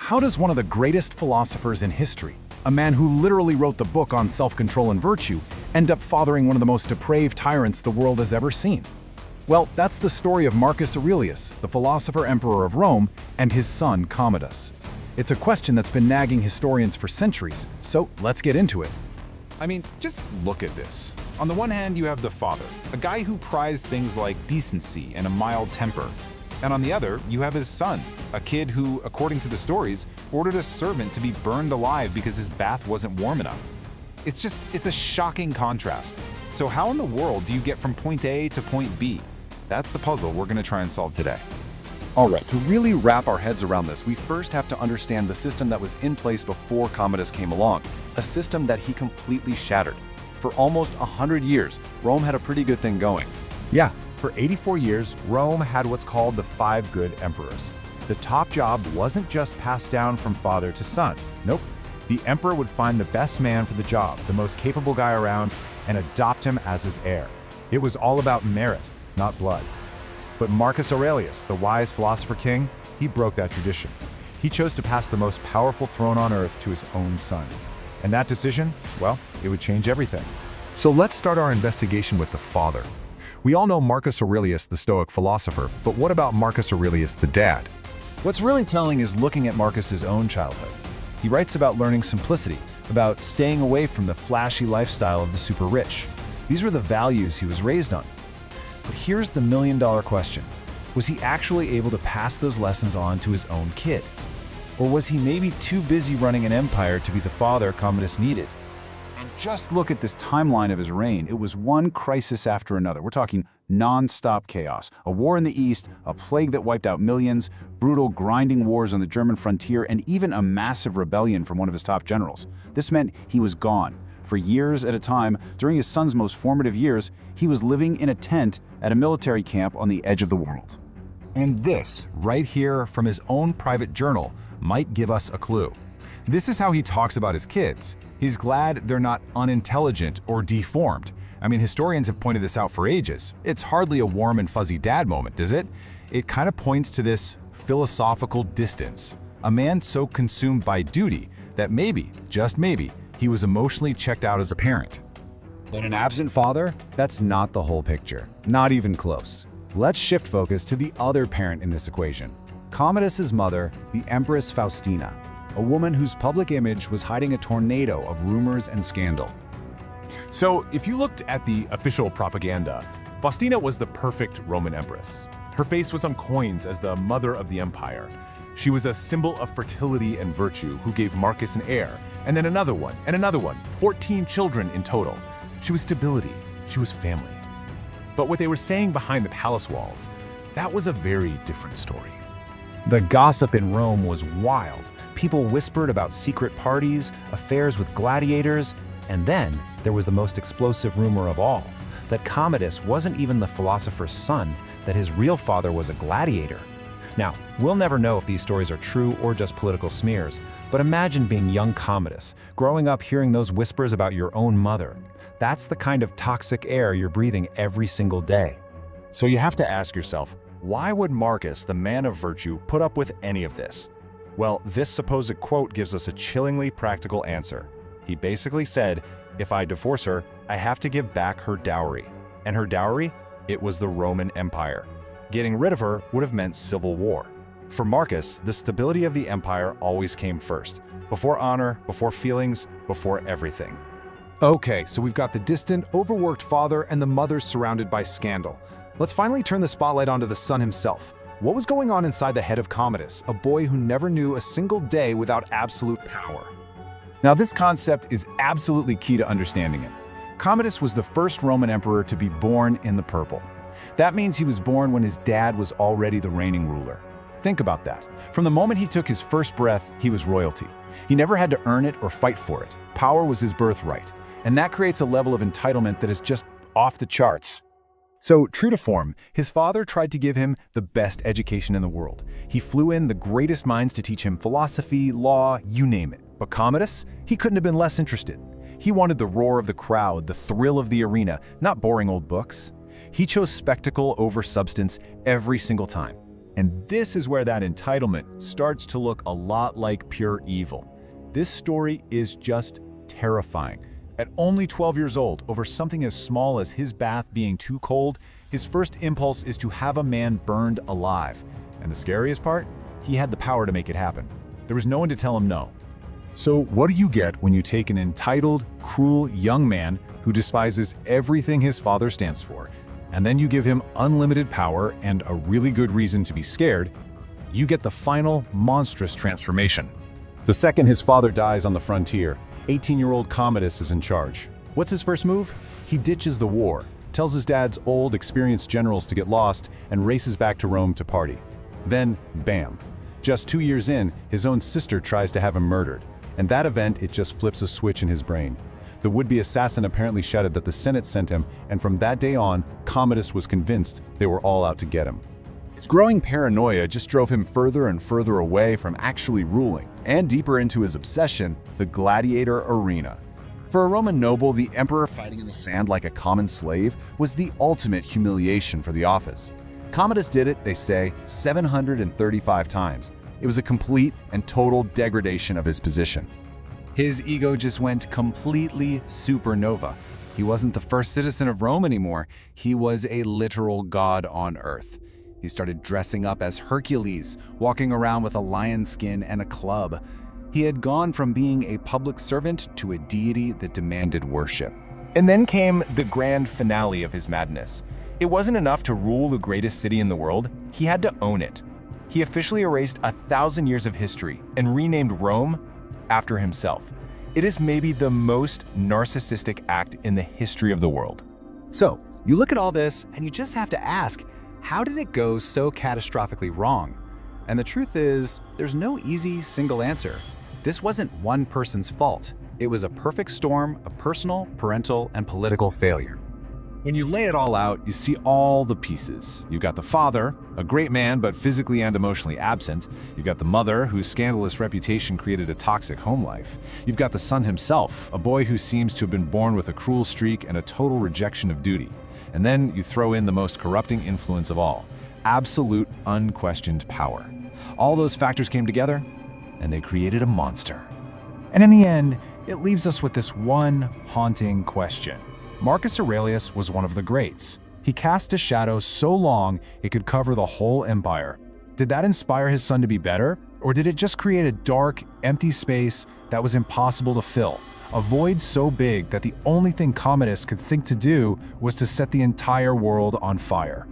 how does one of the greatest philosophers in history, a man who literally wrote the book on self-control and virtue, end up fathering one of the most depraved tyrants the world has ever seen? Well, that's the story of Marcus Aurelius, the philosopher emperor of Rome, and his son Commodus. It's a question that's been nagging historians for centuries, so let's get into it. I mean, just look at this. On the one hand, you have the father, a guy who prized things like decency and a mild temper. And on the other, you have his son, a kid who, according to the stories, ordered a servant to be burned alive because his bath wasn't warm enough. It's a shocking contrast. So how in the world do you get from point A to point B? That's the puzzle we're going to try and solve today. All right, to really wrap our heads around this, we first have to understand the system that was in place before Commodus came along, a system that he completely shattered. For almost 100 years, Rome had a pretty good thing going. Yeah, for 84 years, Rome had what's called the 5 good emperors. The top job wasn't just passed down from father to son. Nope. The emperor would find the best man for the job, the most capable guy around, and adopt him as his heir. It was all about merit, not blood. But Marcus Aurelius, the wise philosopher king, he broke that tradition. He chose to pass the most powerful throne on earth to his own son. And that decision, well, it would change everything. So let's start our investigation with the father. We all know Marcus Aurelius, the Stoic philosopher, but what about Marcus Aurelius, the dad? What's really telling is looking at Marcus's own childhood. He writes about learning simplicity, about staying away from the flashy lifestyle of the super rich. These were the values he was raised on. But here's the million-dollar question. Was he actually able to pass those lessons on to his own kid? Or was he maybe too busy running an empire to be the father Commodus needed? And just look at this timeline of his reign. It was one crisis after another. We're talking non-stop chaos. A war in the East, a plague that wiped out millions, brutal grinding wars on the German frontier, and even a massive rebellion from one of his top generals. This meant he was gone. For years at a time, during his son's most formative years, he was living in a tent at a military camp on the edge of the world. And this, right here from his own private journal, might give us a clue. This is how he talks about his kids. He's glad they're not unintelligent or deformed. I mean, historians have pointed this out for ages. It's hardly a warm and fuzzy dad moment, is it? It kind of points to this philosophical distance. A man so consumed by duty that maybe, just maybe, he was emotionally checked out as a parent. But an absent father? That's not the whole picture. Not even close. Let's shift focus to the other parent in this equation. Commodus's mother, the Empress Faustina, a woman whose public image was hiding a tornado of rumors and scandal. So, if you looked at the official propaganda, Faustina was the perfect Roman empress. Her face was on coins as the mother of the empire. She was a symbol of fertility and virtue who gave Marcus an heir, and then another one, 14 children in total. She was stability, she was family. But what they were saying behind the palace walls, that was a very different story. The gossip in Rome was wild. People whispered about secret parties, affairs with gladiators, and then there was the most explosive rumor of all, that Commodus wasn't even the philosopher's son, that his real father was a gladiator. Now, we'll never know if these stories are true or just political smears, but imagine being young Commodus, growing up hearing those whispers about your own mother. That's the kind of toxic air you're breathing every single day. So you have to ask yourself, why would Marcus, the man of virtue, put up with any of this? Well, this supposed quote gives us a chillingly practical answer. He basically said, if I divorce her, I have to give back her dowry. And her dowry? It was the Roman Empire. Getting rid of her would have meant civil war. For Marcus, the stability of the empire always came first. Before honor, before feelings, before everything. Okay, so we've got the distant, overworked father and the mother surrounded by scandal. Let's finally turn the spotlight onto the son himself. What was going on inside the head of Commodus, a boy who never knew a single day without absolute power? Now, this concept is absolutely key to understanding it. Commodus was the first Roman emperor to be born in the purple. That means he was born when his dad was already the reigning ruler. Think about that. From the moment he took his first breath, he was royalty. He never had to earn it or fight for it. Power was his birthright. And that creates a level of entitlement that is just off the charts. So, true to form, his father tried to give him the best education in the world. He flew in the greatest minds to teach him philosophy, law, you name it. But Commodus, he couldn't have been less interested. He wanted the roar of the crowd, the thrill of the arena, not boring old books. He chose spectacle over substance every single time. And this is where that entitlement starts to look a lot like pure evil. This story is just terrifying. At only 12 years old, over something as small as his bath being too cold, his first impulse is to have a man burned alive. And the scariest part? He had the power to make it happen. There was no one to tell him no. So what do you get when you take an entitled, cruel young man who despises everything his father stands for, and then you give him unlimited power and a really good reason to be scared? You get the final, monstrous transformation. The second his father dies on the frontier, 18-year-old Commodus is in charge. What's his first move? He ditches the war, tells his dad's old, experienced generals to get lost, and races back to Rome to party. Then, bam. Just 2 years in, his own sister tries to have him murdered. And that event, it just flips a switch in his brain. The would-be assassin apparently shouted that the Senate sent him, and from that day on, Commodus was convinced they were all out to get him. His growing paranoia just drove him further and further away from actually ruling, and deeper into his obsession, the gladiator arena. For a Roman noble, the emperor fighting in the sand like a common slave was the ultimate humiliation for the office. Commodus did it, they say, 735 times. It was a complete and total degradation of his position. His ego just went completely supernova. He wasn't the first citizen of Rome anymore. He was a literal god on earth. He started dressing up as Hercules, walking around with a lion skin and a club. He had gone from being a public servant to a deity that demanded worship. And then came the grand finale of his madness. It wasn't enough to rule the greatest city in the world. He had to own it. He officially erased 1,000 years of history and renamed Rome after himself. It is maybe the most narcissistic act in the history of the world. So, you look at all this and you just have to ask, how did it go so catastrophically wrong? And the truth is, there's no easy single answer. This wasn't one person's fault. It was a perfect storm of personal, parental, and political failure. When you lay it all out, you see all the pieces. You've got the father, a great man but physically and emotionally absent. You've got the mother, whose scandalous reputation created a toxic home life. You've got the son himself, a boy who seems to have been born with a cruel streak and a total rejection of duty. And then you throw in the most corrupting influence of all, absolute, unquestioned power. All those factors came together, and they created a monster. And in the end, it leaves us with this one haunting question. Marcus Aurelius was one of the greats. He cast a shadow so long it could cover the whole empire. Did that inspire his son to be better? Or did it just create a dark, empty space that was impossible to fill? A void so big that the only thing Commodus could think to do was to set the entire world on fire.